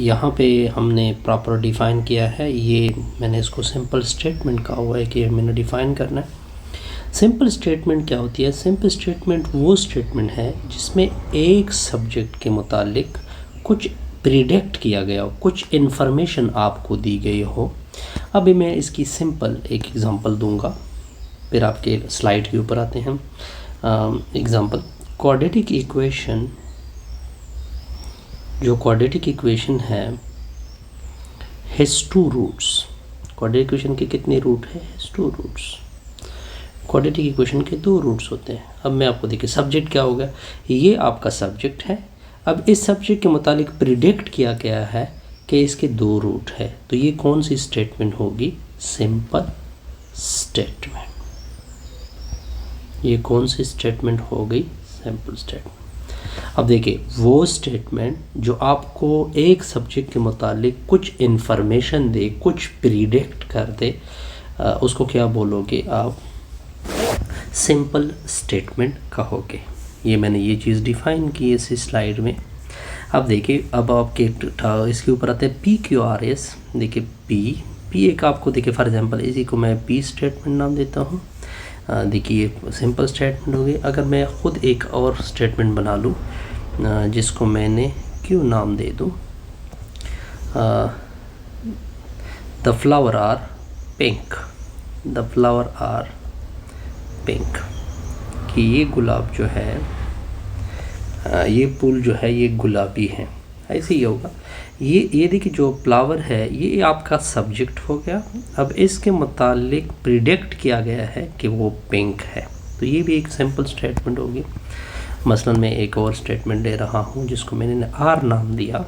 यहाँ पे हमने प्रॉपर डिफ़ाइन किया है। ये मैंने इसको सिंपल स्टेटमेंट कहा हुआ है कि मैंने डिफ़ाइन करना है। सिंपल स्टेटमेंट क्या होती है? सिंपल स्टेटमेंट वो स्टेटमेंट है जिसमें एक सब्जेक्ट के मुतालिक कुछ प्रिडिक्ट किया गया हो, कुछ इन्फॉर्मेशन आपको दी गई हो। अभी मैं इसकी सिंपल एक एग्ज़ाम्पल दूंगा, फिर आपके स्लाइड के ऊपर आते हैं। एग्ज़ाम्पल, क्वाड्रेटिक इक्वेशन, जो क्वाड्रेटिक इक्वेशन है हैज़ 2 रूट्स। क्वाड्रेटिक इक्वेशन के कितने रूट हैं? Has 2 roots. क्वाड्रेटिक इक्वेशन के 2 रूट्स होते हैं। अब मैं आपको देखिए, सब्जेक्ट क्या होगा? ये आपका सब्जेक्ट है। अब इस सब्जेक्ट के मुतालिक प्रिडिक्ट किया गया है कि इसके 2 रूट है, तो ये कौन सी स्टेटमेंट होगी? Simple statement. ये कौन सी स्टेटमेंट हो गई? Simple statement. अब देखिए, वो स्टेटमेंट जो आपको एक सब्जेक्ट के मुतालिक कुछ इन्फॉर्मेशन दे, कुछ प्रिडिक्ट कर दे, उसको क्या बोलोगे आप? सिंपल स्टेटमेंट कहोगे। ये मैंने ये चीज़ डिफ़ाइन की है इस स्लाइड में। अब देखिए, अब आपके इसके ऊपर आते हैं PQRS। देखिए पी एक आपको देखिए, फॉर एग्जांपल इसी को मैं P स्टेटमेंट नाम देता हूँ। देखिए ये सिंपल स्टेटमेंट हो गई। अगर मैं ख़ुद एक और स्टेटमेंट बना लूँ जिसको मैंने Q नाम दे दूँ, the flower are pink, the flower are pink, कि ये गुलाब जो है, ये फूल जो है ये गुलाबी है, ऐसे ही होगा। ये देखिए, जो फ्लावर है ये आपका सब्जेक्ट हो गया। अब इसके मुतालिक प्रिडिक्ट किया गया है कि वो पिंक है, तो ये भी एक सिंपल स्टेटमेंट होगी। मसलन मैं एक और स्टेटमेंट दे रहा हूँ जिसको मैंने आर नाम दिया।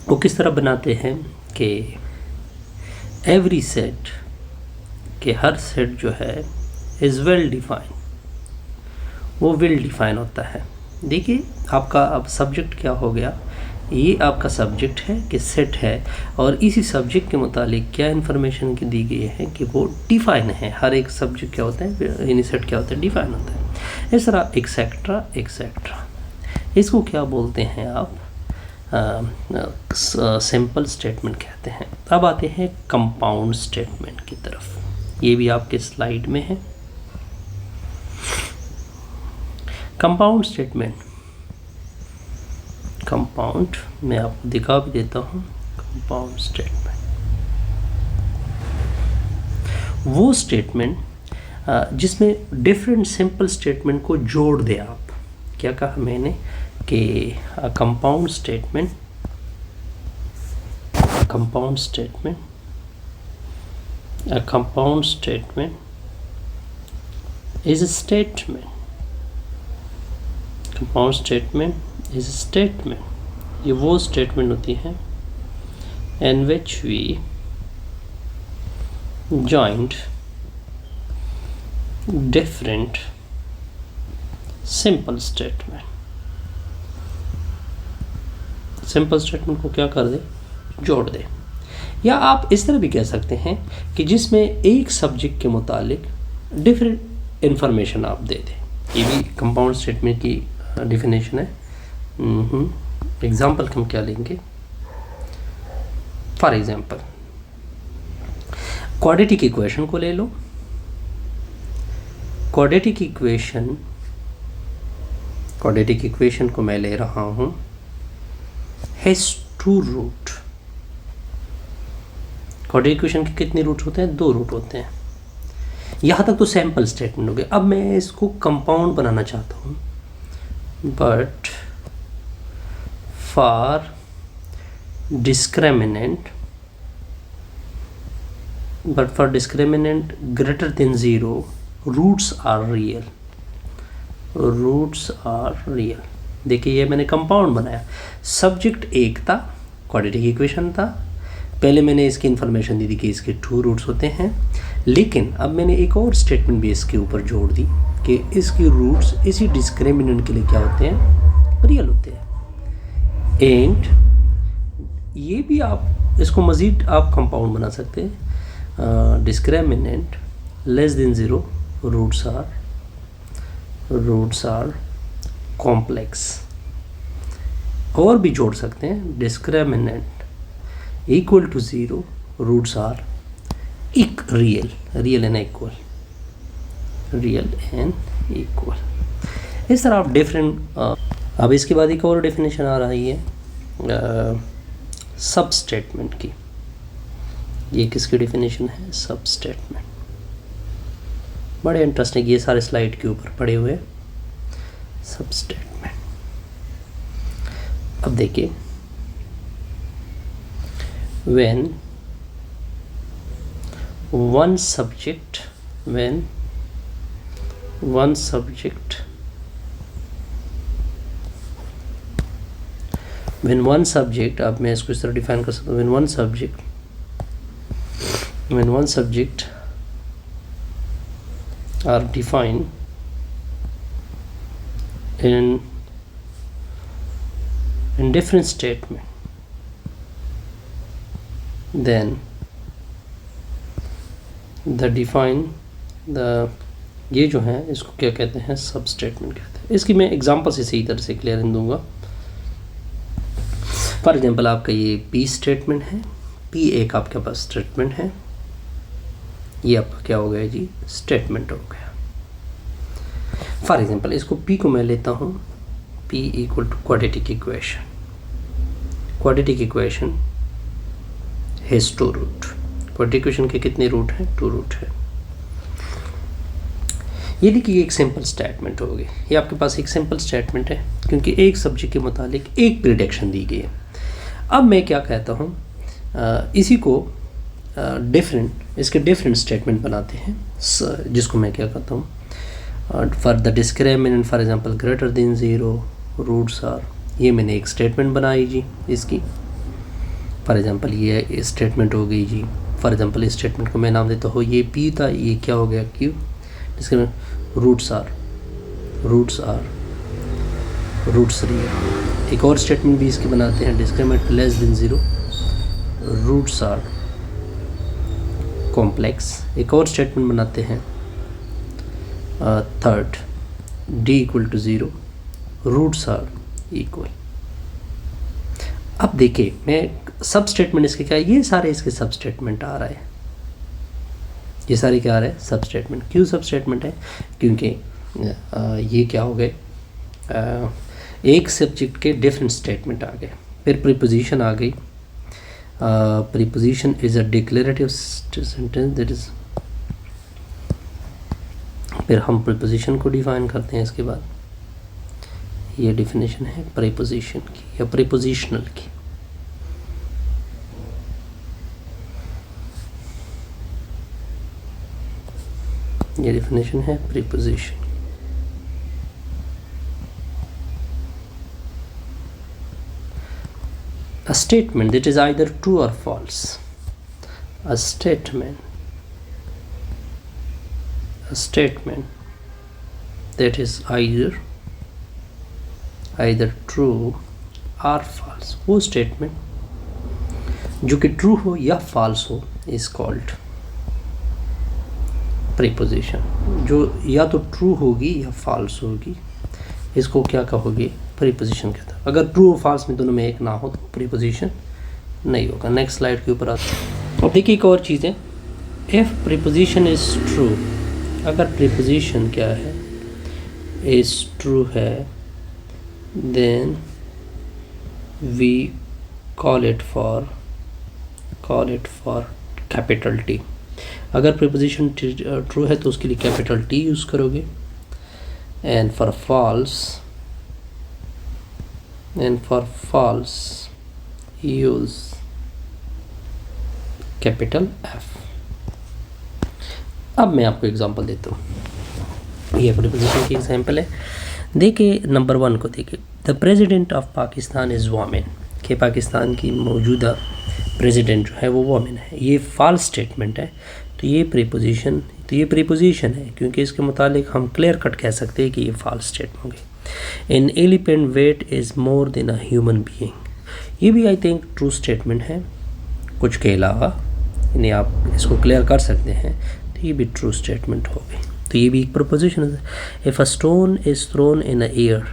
वो किस तरह बनाते हैं कि एवरी सेट, कि हर सेट जो है इज़ वेल डिफाइन, वो वेल डिफाइन होता है। देखिए आपका अब सब्जेक्ट क्या हो गया? ये आपका सब्जेक्ट है कि सेट है, और इसी सब्जेक्ट के मुतालिक क्या इन्फॉर्मेशन की दी गई है कि वो डिफाइन है। हर एक सब्जेक्ट क्या होता है, यानी सेट क्या होता है? डिफाइन होता है। इस तरह एक्सेट्रा एक्सेट्रा। इसको क्या बोलते हैं आप? सिंपल स्टेटमेंट कहते हैं। अब आते हैं कंपाउंड स्टेटमेंट की तरफ। ये भी आपके स्लाइड में है। कंपाउंड स्टेटमेंट, कंपाउंड मैं आपको दिखा भी देता हूँ। कंपाउंड स्टेटमेंट वो स्टेटमेंट जिसमें डिफरेंट सिंपल स्टेटमेंट को जोड़ दे आप। क्या कहा मैंने कि compound statement, compound statement, a compound statement is a statement. Compound statement is statement, ये वो स्टेटमेंट होती है in which we joint different simple statement. Simple statement को क्या कर दे? जोड़ दे। या आप इस तरह भी कह सकते हैं कि जिसमें एक सब्जेक्ट के मुतालिक डिफरेंट इंफॉर्मेशन आप दे दें। ये भी कंपाउंड स्टेटमेंट की डिफिनेशन है। एग्जाम्पल हम क्या लेंगे? फॉर एग्जाम्पल क्वाड्रेटिक इक्वेशन को ले लो। क्वाड्रेटिक इक्वेशन को मैं ले रहा हूँ हैज़ 2 रूट। क्वाड्रेटिक इक्वेशन के कितने रूट होते हैं? 2 रूट होते हैं। यहाँ तक तो सैम्पल स्टेटमेंट हो गए। अब मैं इसको कंपाउंड बनाना चाहता हूँ, but for discriminant greater than 0 roots are real. Roots are real. देखिए ये मैंने कंपाउंड बनाया। सब्जेक्ट एक था, क्वाड्रेटिक इक्वेशन था। पहले मैंने इसकी इन्फॉर्मेशन दी थी कि इसके 2 रूट्स होते हैं, लेकिन अब मैंने एक और स्टेटमेंट भी इसके ऊपर जोड़ दी कि इसकी रूट्स इसी डिस्क्रिमिनेंट के लिए क्या होते हैं? रियल होते हैं। एंड ये भी आप इसको मज़ीद आप कंपाउंड बना सकते हैं। Discriminant less than 0 roots are complex, और भी जोड़ सकते हैं, discriminant equal to 0, roots are real and equal, इस तरह आप डिफरेंट। अब इसके बाद एक और डेफिनेशन आ रही है सब स्टेटमेंट की। ये किसकी डेफिनेशन है? सब स्टेटमेंट। बड़े इंटरेस्टिंग, ये सारे स्लाइड के ऊपर पड़े हुए सब स्टेटमेंट। अब देखिए, when one subject अब मैं इसको इस तरह डिफाइन कर सकता हूँ, when one subject are defined in different statement, then ये जो है इसको क्या कहते हैं? सब स्टेटमेंट कहते हैं। इसकी मैं एग्जांपल से सही तरह से क्लियर दूंगा। फॉर एग्जांपल, आपका ये पी स्टेटमेंट है, पी एक आपके पास स्टेटमेंट है, ये आपका क्या हो गया जी? स्टेटमेंट हो गया। फॉर एग्जांपल, इसको पी को मैं लेता हूँ, P equal to quadratic equation has 2 root. Quadratic equation के कितने रूट हैं? 2 रूट है। ये देखिए एक सिंपल स्टेटमेंट होगी, ये आपके पास एक सिंपल स्टेटमेंट है क्योंकि एक सब्जेक्ट के मुतालिक एक प्रिडिक्शन दी गई है। अब मैं क्या कहता हूँ, इसी को इसके डिफरेंट स्टेटमेंट बनाते हैं, जिसको मैं क्या कहता हूँ, for the discriminant for example greater than 0, roots are. ये मैंने एक स्टेटमेंट बनाई जी इसकी। फॉर एग्जांपल ये स्टेटमेंट हो गई जी। फॉर एग्जांपल इस स्टेटमेंट को मैं नाम देता हूँ, ये पी था, ये क्या हो गया? Q. Discriminant roots are real. एक और स्टेटमेंट भी इसके बनाते हैं, discriminant less than 0, roots are complex. एक और स्टेटमेंट बनाते हैं, third, D equal to 0, roots are equal. अब देखिए, मैं सब स्टेटमेंट इसके क्या है? ये सारे इसके सब स्टेटमेंट आ रहा है, ये सारे क्या आ रहे हैं? सब स्टेटमेंट। क्यों सब स्टेटमेंट है? क्योंकि ये क्या हो गए, एक सब्जेक्ट के डिफरेंट स्टेटमेंट आ गए। फिर प्रीपोजिशन आ गई। Preposition is a declarative sentence, that is. फिर हम प्रीपोजिशन को डिफाइन करते हैं। इसके बाद ये डेफिनेशन है प्रीपोजिशन की या प्रीपोजिशनल की। ये डेफिनेशन है preposition. A statement that is either true or false. A statement that is either true or false, वो statement जो कि true हो या false हो is called preposition। जो या तो true होगी या false होगी, इसको क्या कहोगे? प्रीपोजिशन कहता है। अगर ट्रू और फॉल्स में दोनों में एक ना हो तो प्रीपोजिशन नहीं होगा। नेक्स्ट स्लाइड के ऊपर आते हैं। अब देखिए एक और चीज़ है, इफ प्रीपोजिशन इज ट्रू, अगर प्रीपोजिशन क्या है? इज ट्रू है, then we call it for capital T. अगर प्रीपोजिशन ट्रू है तो उसके लिए कैपिटल टी यूज़ करोगे, and for false use capital F। अब मैं आपको एग्जांपल देता हूँ, ये प्रीपोजिशन की एग्जांपल है। देखिए नंबर 1 को देखिए, the president of Pakistan is women, कि पाकिस्तान की मौजूदा प्रेसिडेंट जो है वो वोमेन है। ये फॉल्स स्टेटमेंट है, तो ये प्रीपोजिशन है, क्योंकि इसके मुतालिक हम क्लियर कट कह सकते हैं कि ये फॉल्स स्टेटमेंट होगी। An elephant weight is more than a human being, ये भी आई थिंक ट्रू स्टेटमेंट है कुछ के अलावा, यानी आप इसको क्लियर कर सकते हैं, तो ये भी ट्रू स्टेटमेंट होगी। तो ये भी एक प्रोपोजिशन है। If a stone is thrown in a air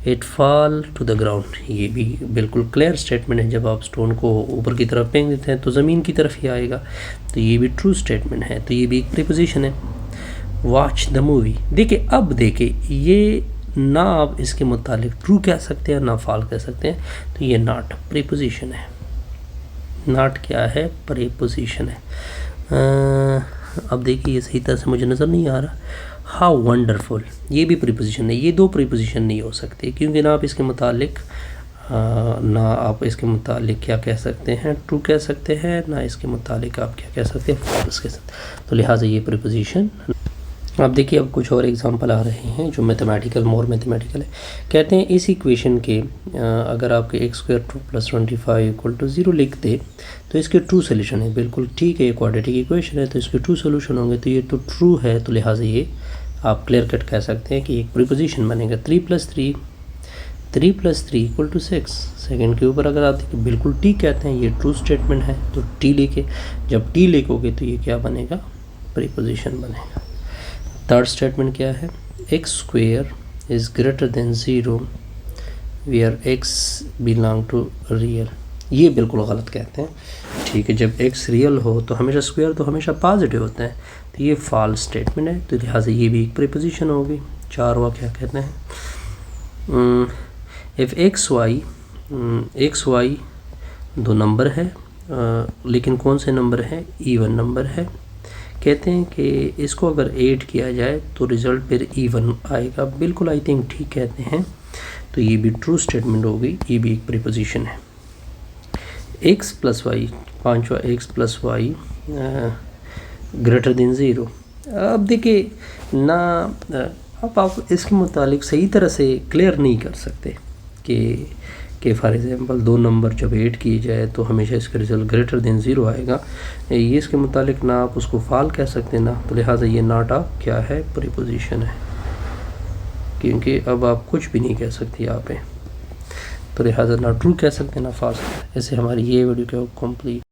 it fall to the ground, ये भी बिल्कुल क्लियर स्टेटमेंट है। जब आप स्टोन को ऊपर की तरफ फेंक देते हैं तो ज़मीन की तरफ ही आएगा, तो ये भी ट्रू स्टेटमेंट है, तो ये भी एक प्रीपोजिशन है। वॉच द मूवी, देखिए अब देखिए ये ना आप इसके मुतालिक ट्रू कह सकते हैं ना फॉल कह सकते हैं, तो ये नॉट प्रीपोजिशन है। नॉट क्या है? प्रीपोजिशन है। अब देखिए ये सही तरह से मुझे नज़र नहीं आ रहा। हाउ वंडरफुल, ये भी प्रीपोजिशन है। ये दो प्रीपोजिशन नहीं हो सकते क्योंकि ना आप इसके मुतालिक क्या कह सकते हैं, ट्रू कह सकते हैं, ना इसके मुतालिक आप क्या कह सकते हैं, फॉल्स कह सकते हैं, तो लिहाजा ये प्रीपोजिशन। अब देखिए अब कुछ और एग्जांपल आ रहे हैं जो मोर मैथमेटिकल है। कहते हैं इस इक्वेशन के अगर आपके x² 2 + 25 = 0 लिख दे तो इसके ट्रू सोल्यूशन है। बिल्कुल ठीक है, ये क्वाड्रेटिक इक्वेशन है तो इसके ट्रू सोल्यूशन होंगे, तो ये तो ट्रू है, तो लिहाजा ये आप क्लियर कट कह सकते हैं कि एक प्रीपोजिशन बनेगा। 3 + 3 = 6, सेकंड के ऊपर अगर आप देखिए बिल्कुल ठीक कहते हैं, ये ट्रू स्टेटमेंट है, तो टी लिखे, जब टी लिखोगे तो ये क्या बनेगा? प्रीपोजिशन बनेगा। थर्ड स्टेटमेंट क्या है? x² > 0 where x belong to real, ये बिल्कुल गलत कहते हैं। ठीक है, जब x रियल हो तो हमेशा स्क्वायर तो हमेशा पॉजिटिव होता है, तो ये फॉल्स स्टेटमेंट है, तो लिहाजा ये भी एक प्रीपोजिशन होगी। चारवा क्या कहते हैं? इफ़ x y दो नंबर है, लेकिन कौन से नंबर है? इवन नंबर है। कहते हैं कि इसको अगर ऐड किया जाए तो रिज़ल्ट फिर इवन आएगा। बिल्कुल आई थिंक ठीक कहते हैं, तो ये भी ट्रू स्टेटमेंट होगी, ये भी एक प्रीपोजिशन है। x + y, पांचवा x + y > 0। अब देखिए ना, अब आप इसके मुतालिक सही तरह से क्लियर नहीं कर सकते कि फॉर एग्ज़ाम्पल दो नंबर जब ऐड किए जाए तो हमेशा इसका रिज़ल्ट > 0 आएगा, ये इसके मुतालिक ना आप उसको फॉल कह सकते ना, तो लिहाजा ये नॉट आप क्या है? प्रीपोजिशन है, क्योंकि अब आप कुछ भी नहीं कह सकते यहाँ पे, तो लिहाजा ना ट्रू कह सकते ना फॉल्स। ऐसे हमारी ये वीडियो क्या कंप्लीट।